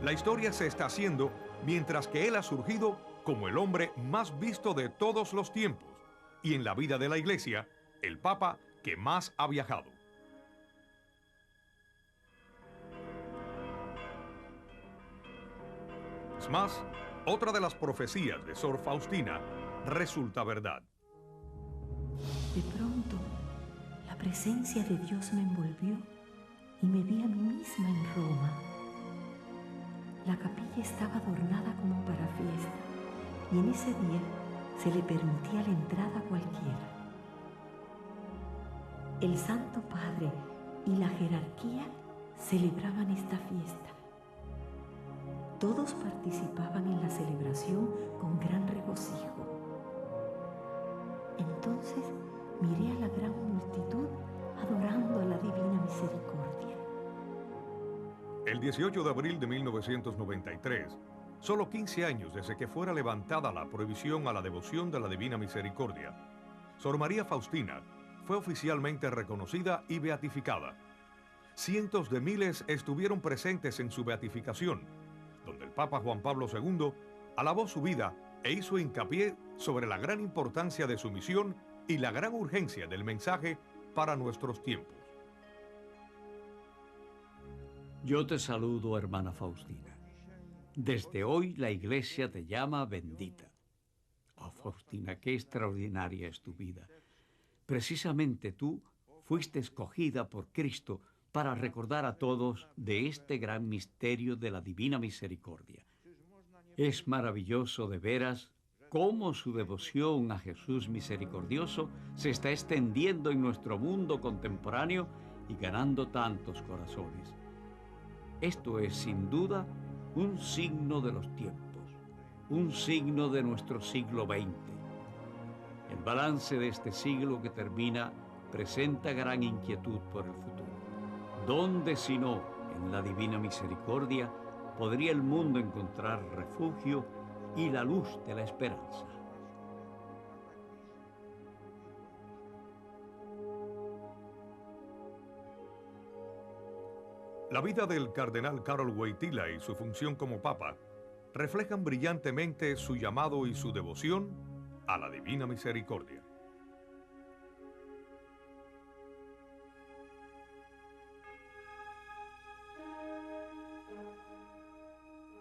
S2: La historia se está haciendo mientras que él ha surgido como el hombre más visto de todos los tiempos y en la vida de la Iglesia, el papa que más ha viajado. Es más, otra de las profecías de Sor Faustina resulta verdad.
S5: De pronto, la presencia de Dios me envolvió y me vi a mí misma en Roma. La capilla estaba adornada como para fiesta y en ese día se le permitía la entrada a cualquiera. El Santo Padre y la jerarquía celebraban esta fiesta. Todos participaban en la celebración con gran regocijo. Entonces miré a la gran multitud adorando a la Divina Misericordia.
S2: El 18 de abril de 1993, solo 15 años desde que fuera levantada la prohibición a la devoción de la Divina Misericordia, Sor María Faustina fue oficialmente reconocida y beatificada. Cientos de miles estuvieron presentes en su beatificación, donde el Papa Juan Pablo II alabó su vida e hizo hincapié sobre la gran importancia de su misión y la gran urgencia del mensaje para nuestros tiempos.
S8: Yo te saludo, hermana Faustina. Desde hoy la Iglesia te llama bendita. Oh, Faustina, qué extraordinaria es tu vida. Precisamente tú fuiste escogida por Cristo para recordar a todos de este gran misterio de la Divina Misericordia. Es maravilloso de veras cómo su devoción a Jesús misericordioso se está extendiendo en nuestro mundo contemporáneo y ganando tantos corazones. Esto es, sin duda, un signo de los tiempos, un signo de nuestro siglo XX. El balance de este siglo que termina presenta gran inquietud por el futuro. ¿Dónde, si no en la Divina Misericordia, podría el mundo encontrar refugio y la luz de la esperanza?
S2: La vida del cardenal Karol Wojtyla y su función como papa reflejan brillantemente su llamado y su devoción a la Divina Misericordia.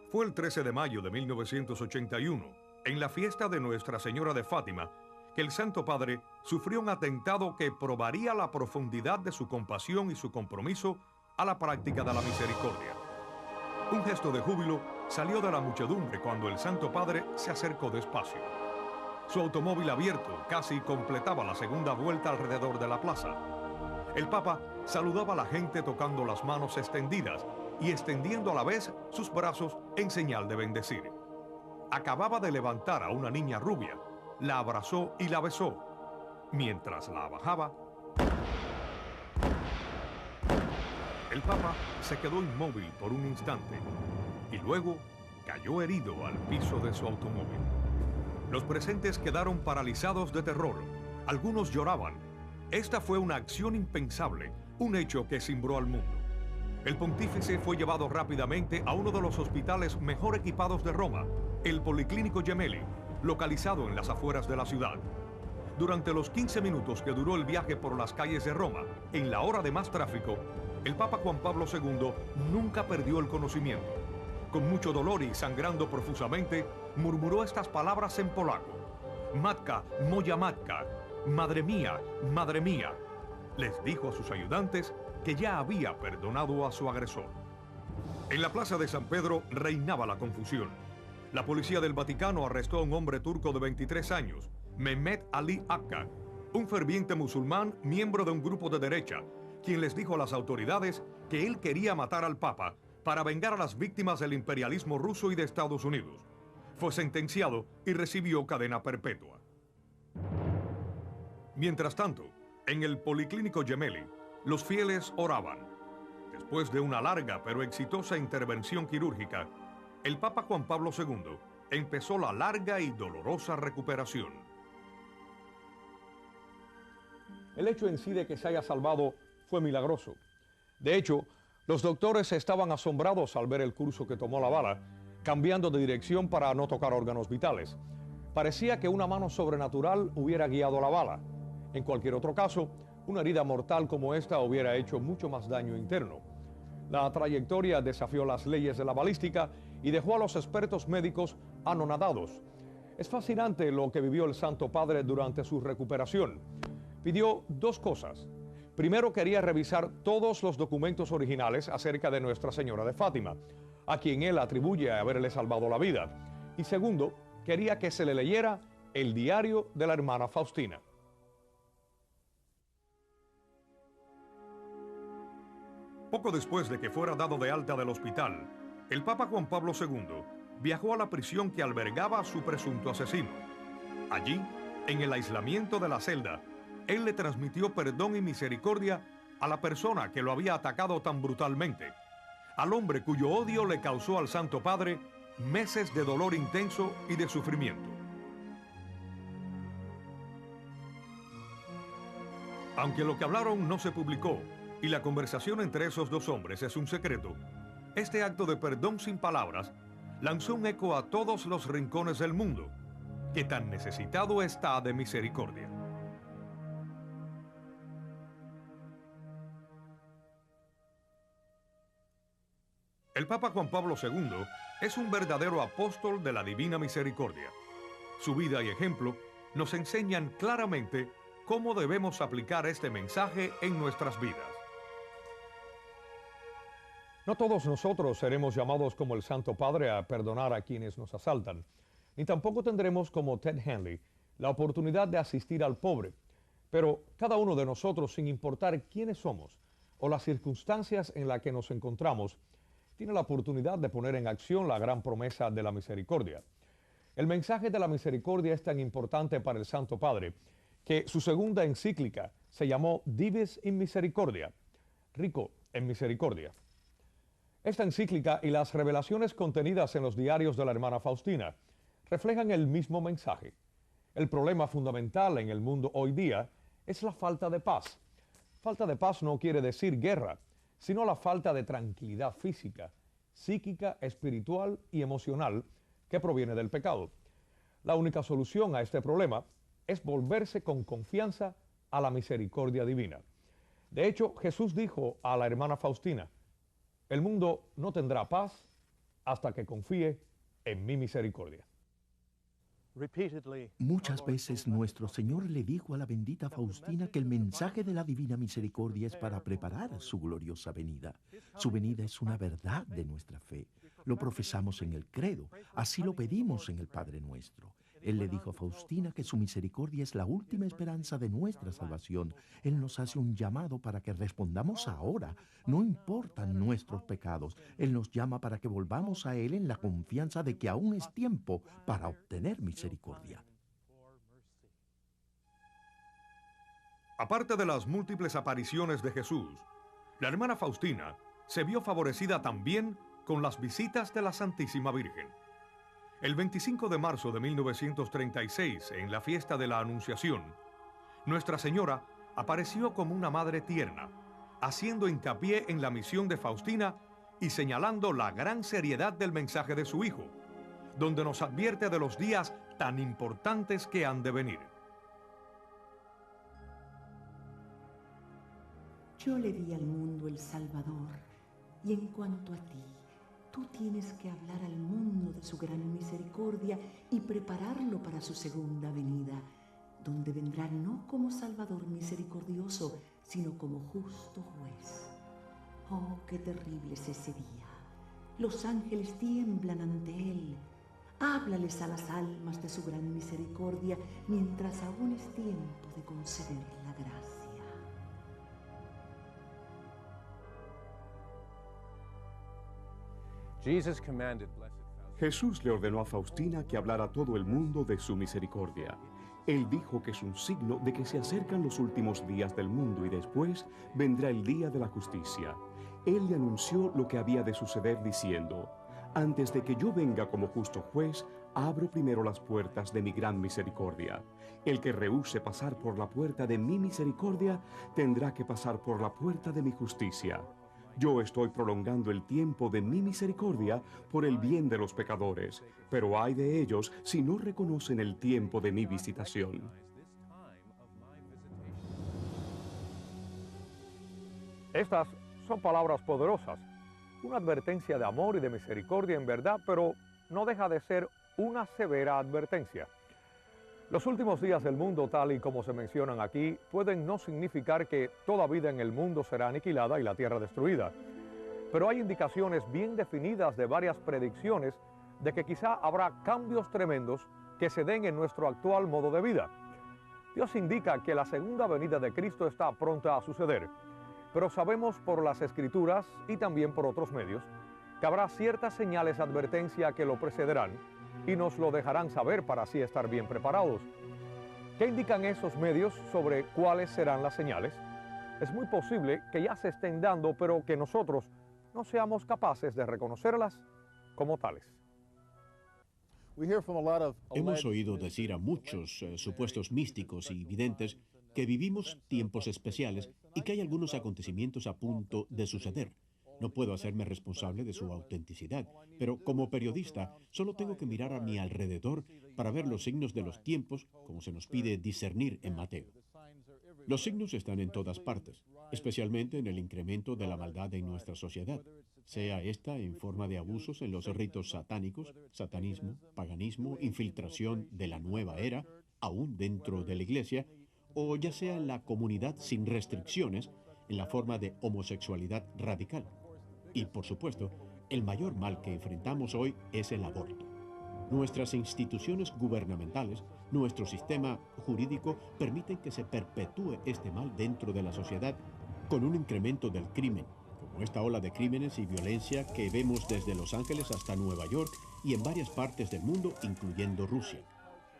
S2: Fue el 13 de mayo de 1981, en la fiesta de Nuestra Señora de Fátima, que el Santo Padre sufrió un atentado que probaría la profundidad de su compasión y su compromiso a la práctica de la misericordia. Un gesto de júbilo salió de la muchedumbre cuando el Santo Padre se acercó despacio. Su automóvil abierto casi completaba la segunda vuelta alrededor de la plaza. El Papa saludaba a la gente tocando las manos extendidas y extendiendo a la vez sus brazos en señal de bendecir. Acababa de levantar a una niña rubia, la abrazó y la besó. Mientras la bajaba, el Papa se quedó inmóvil por un instante y luego cayó herido al piso de su automóvil. Los presentes quedaron paralizados de terror. Algunos lloraban. Esta fue una acción impensable, un hecho que cimbró al mundo. El pontífice fue llevado rápidamente a uno de los hospitales mejor equipados de Roma, el Policlínico Gemelli, localizado en las afueras de la ciudad. Durante los 15 minutos que duró el viaje por las calles de Roma, en la hora de más tráfico, el Papa Juan Pablo II nunca perdió el conocimiento. Con mucho dolor y sangrando profusamente, murmuró estas palabras en polaco: Matka, moja matka, madre mía, les dijo a sus ayudantes que ya había perdonado a su agresor. En la plaza de San Pedro reinaba la confusión. La policía del Vaticano arrestó a un hombre turco de 23 años, Mehmet Ali Akka, un ferviente musulmán miembro de un grupo de derecha, quien les dijo a las autoridades que él quería matar al Papa para vengar a las víctimas del imperialismo ruso y de Estados Unidos. Fue sentenciado y recibió cadena perpetua. Mientras tanto, en el Policlínico Gemelli, los fieles oraban. Después de una larga pero exitosa intervención quirúrgica, el Papa Juan Pablo II empezó la larga y dolorosa recuperación. El hecho en sí de que se haya salvado fue milagroso. De hecho, los doctores estaban asombrados al ver el curso que tomó la bala, cambiando de dirección para no tocar órganos vitales. Parecía que una mano sobrenatural hubiera guiado la bala. En cualquier otro caso, una herida mortal como esta hubiera hecho mucho más daño interno. La trayectoria desafió las leyes de la balística y dejó a los expertos médicos anonadados. Es fascinante lo que vivió el Santo Padre durante su recuperación. Pidió dos cosas. Primero, quería revisar todos los documentos originales acerca de Nuestra Señora de Fátima, a quien él atribuye haberle salvado la vida. Y segundo, quería que se le leyera el diario de la hermana Faustina. Poco después de que fuera dado de alta del hospital, el Papa Juan Pablo II viajó a la prisión que albergaba a su presunto asesino. Allí, en el aislamiento de la celda, él le transmitió perdón y misericordia a la persona que lo había atacado tan brutalmente, al hombre cuyo odio le causó al Santo Padre meses de dolor intenso y de sufrimiento. Aunque lo que hablaron no se publicó y la conversación entre esos dos hombres es un secreto, este acto de perdón sin palabras lanzó un eco a todos los rincones del mundo, que tan necesitado está de misericordia. El Papa Juan Pablo II es un verdadero apóstol de la Divina Misericordia. Su vida y ejemplo nos enseñan claramente cómo debemos aplicar este mensaje en nuestras vidas. No todos nosotros seremos llamados como el Santo Padre a perdonar a quienes nos asaltan, ni tampoco tendremos como Ted Henley la oportunidad de asistir al pobre, pero cada uno de nosotros, sin importar quiénes somos o las circunstancias en las que nos encontramos, tiene la oportunidad de poner en acción la gran promesa de la misericordia. El mensaje de la misericordia es tan importante para el Santo Padre que su segunda encíclica se llamó Divis in Misericordia, rico en misericordia. Esta encíclica y las revelaciones contenidas en los diarios de la hermana Faustina reflejan el mismo mensaje. El problema fundamental en el mundo hoy día es la falta de paz. Falta de paz no quiere decir guerra, sino la falta de tranquilidad física, psíquica, espiritual y emocional que proviene del pecado. La única solución a este problema es volverse con confianza a la misericordia divina. De hecho, Jesús dijo a la hermana Faustina: el mundo no tendrá paz hasta que confíe en mi misericordia.
S3: Muchas veces nuestro Señor le dijo a la bendita Faustina que el mensaje de la divina misericordia es para preparar su gloriosa venida. Su venida es una verdad de nuestra fe. Lo profesamos en el credo, así lo pedimos en el Padre Nuestro. Él le dijo a Faustina que su misericordia es la última esperanza de nuestra salvación. Él nos hace un llamado para que respondamos ahora. No importan nuestros pecados. Él nos llama para que volvamos a Él en la confianza de que aún es tiempo para obtener misericordia.
S2: Aparte de las múltiples apariciones de Jesús, la hermana Faustina se vio favorecida también con las visitas de la Santísima Virgen. El 25 de marzo de 1936, en la fiesta de la Anunciación, Nuestra Señora apareció como una madre tierna, haciendo hincapié en la misión de Faustina y señalando la gran seriedad del mensaje de su Hijo, donde nos advierte de los días tan importantes que han de venir.
S4: Yo le di al mundo el Salvador, y en cuanto a ti, tú tienes que hablar al mundo de su gran misericordia y prepararlo para su segunda venida, donde vendrá no como Salvador misericordioso, sino como justo juez. Oh, qué terrible es ese día. Los ángeles tiemblan ante él. Háblales a las almas de su gran misericordia, mientras aún es tiempo de conceder la gracia.
S7: Jesús le ordenó a Faustina que hablara a todo el mundo de su misericordia. Él dijo que es un signo de que se acercan los últimos días del mundo y después vendrá el día de la justicia. Él le anunció lo que había de suceder diciendo: antes de que yo venga como justo juez, abro primero las puertas de mi gran misericordia. El que rehúse pasar por la puerta de mi misericordia tendrá que pasar por la puerta de mi justicia. Yo estoy prolongando el tiempo de mi misericordia por el bien de los pecadores, pero ay de ellos si no reconocen el tiempo de mi visitación.
S2: Estas son palabras poderosas, una advertencia de amor y de misericordia en verdad, pero no deja de ser una severa advertencia. Los últimos días del mundo, tal y como se mencionan aquí, pueden no significar que toda vida en el mundo será aniquilada y la tierra destruida. Pero hay indicaciones bien definidas de varias predicciones de que quizá habrá cambios tremendos que se den en nuestro actual modo de vida. Dios indica que la segunda venida de Cristo está pronta a suceder, pero sabemos por las Escrituras y también por otros medios que habrá ciertas señales de advertencia que lo precederán y nos lo dejarán saber para así estar bien preparados. ¿Qué indican esos medios sobre cuáles serán las señales? Es muy posible que ya se estén dando, pero que nosotros no seamos capaces de reconocerlas como tales.
S6: Hemos oído decir a muchos supuestos místicos y videntes que vivimos tiempos especiales y que hay algunos acontecimientos a punto de suceder. No puedo hacerme responsable de su autenticidad, pero como periodista solo tengo que mirar a mi alrededor para ver los signos de los tiempos, como se nos pide discernir en Mateo. Los signos están en todas partes, especialmente en el incremento de la maldad en nuestra sociedad, sea esta en forma de abusos en los ritos satánicos, satanismo, paganismo, infiltración de la nueva era, aún dentro de la iglesia, o ya sea en la comunidad sin restricciones, en la forma de homosexualidad radical. Y, por supuesto, el mayor mal que enfrentamos hoy es el aborto. Nuestras instituciones gubernamentales, nuestro sistema jurídico permiten que se perpetúe este mal dentro de la sociedad con un incremento del crimen, como esta ola de crímenes y violencia que vemos desde Los Ángeles hasta Nueva York y en varias partes del mundo, incluyendo Rusia.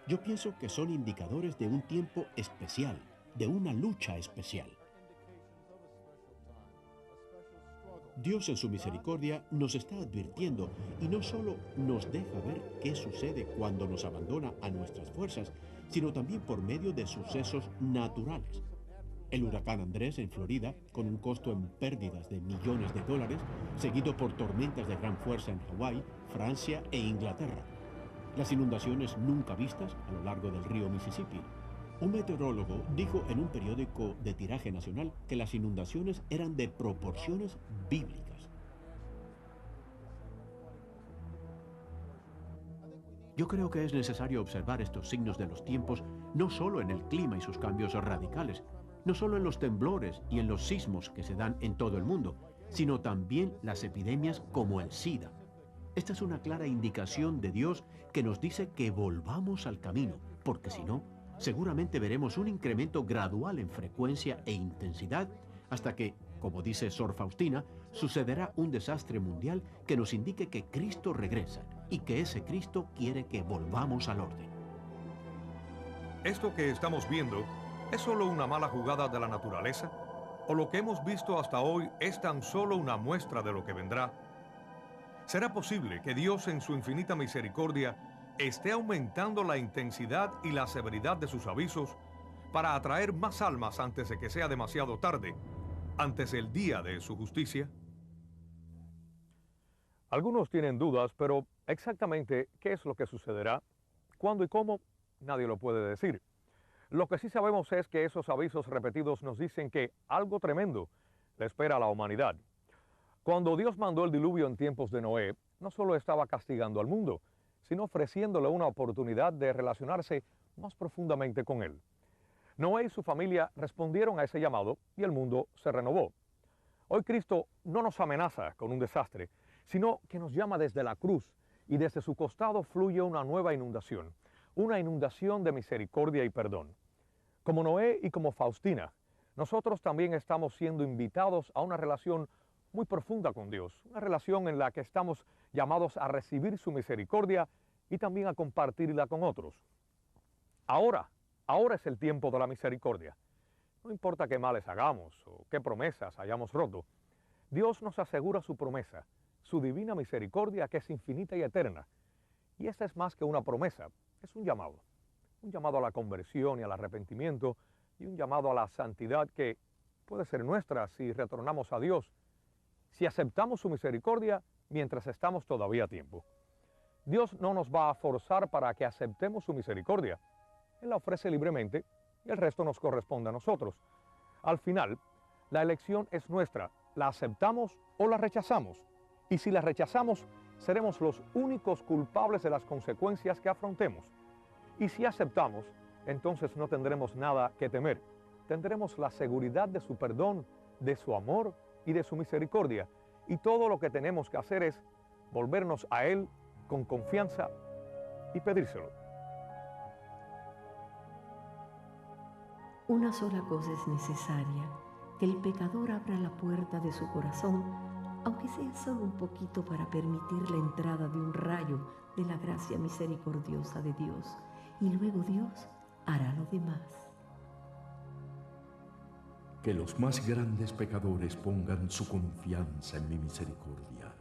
S6: Yo pienso que son indicadores de un tiempo especial, de una lucha especial. Dios en su misericordia nos está advirtiendo y no solo nos deja ver qué sucede cuando nos abandona a nuestras fuerzas, sino también por medio de sucesos naturales. El huracán Andrés en Florida, con un costo en pérdidas de millones de dólares, seguido por tormentas de gran fuerza en Hawái, Francia e Inglaterra. Las inundaciones nunca vistas a lo largo del río Mississippi. Un meteorólogo dijo en un periódico de tiraje nacional que las inundaciones eran de proporciones bíblicas. Yo creo que es necesario observar estos signos de los tiempos no solo en el clima y sus cambios radicales, no solo en los temblores y en los sismos que se dan en todo el mundo, sino también las epidemias como el SIDA. Esta es una clara indicación de Dios que nos dice que volvamos al camino, porque si no, seguramente veremos un incremento gradual en frecuencia e intensidad hasta que, como dice Sor Faustina, sucederá un desastre mundial que nos indique que Cristo regresa y que ese Cristo quiere que volvamos al orden.
S2: ¿Esto que estamos viendo es solo una mala jugada de la naturaleza? ¿O lo que hemos visto hasta hoy es tan solo una muestra de lo que vendrá? ¿Será posible que Dios en su infinita misericordia esté aumentando la intensidad y la severidad de sus avisos para atraer más almas antes de que sea demasiado tarde, antes del día de su justicia? Algunos tienen dudas, pero exactamente qué es lo que sucederá, cuándo y cómo, nadie lo puede decir. Lo que sí sabemos es que esos avisos repetidos nos dicen que algo tremendo le espera a la humanidad. Cuando Dios mandó el diluvio en tiempos de Noé, no solo estaba castigando al mundo, sino ofreciéndole una oportunidad de relacionarse más profundamente con él. Noé y su familia respondieron a ese llamado y el mundo se renovó. Hoy Cristo no nos amenaza con un desastre, sino que nos llama desde la cruz y desde su costado fluye una nueva inundación, una inundación de misericordia y perdón. Como Noé y como Faustina, nosotros también estamos siendo invitados a una relación muy profunda con Dios, una relación en la que estamos llamados a recibir su misericordia y también a compartirla con otros. Ahora es el tiempo de la misericordia. No importa qué males hagamos o qué promesas hayamos roto, Dios nos asegura su promesa, su divina misericordia que es infinita y eterna. Y esta es más que una promesa, es un llamado a la conversión y al arrepentimiento y un llamado a la santidad que puede ser nuestra si retornamos a Dios, si aceptamos su misericordia mientras estamos todavía a tiempo. Dios no nos va a forzar para que aceptemos su misericordia. Él la ofrece libremente y el resto nos corresponde a nosotros. Al final, la elección es nuestra, la aceptamos o la rechazamos. Y si la rechazamos, seremos los únicos culpables de las consecuencias que afrontemos. Y si aceptamos, entonces no tendremos nada que temer. Tendremos la seguridad de su perdón, de su amor y de su misericordia. Y todo lo que tenemos que hacer es volvernos a Él con confianza y pedírselo.
S5: Una sola cosa es necesaria, que el pecador abra la puerta de su corazón, aunque sea solo un poquito para permitir la entrada de un rayo de la gracia misericordiosa de Dios, y luego Dios hará lo demás.
S3: Que los más grandes pecadores pongan su confianza en mi misericordia.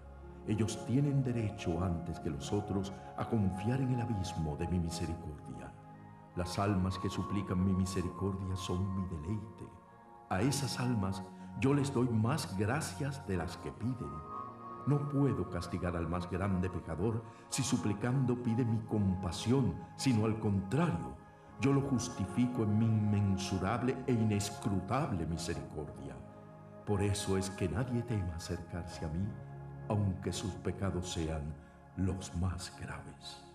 S3: Ellos tienen derecho antes que los otros a confiar en el abismo de mi misericordia. Las almas que suplican mi misericordia son mi deleite. A esas almas yo les doy más gracias de las que piden. No puedo castigar al más grande pecador si suplicando pide mi compasión, sino al contrario, yo lo justifico en mi inmensurable e inescrutable misericordia. Por eso es que nadie tema acercarse a mí, aunque sus pecados sean los más graves.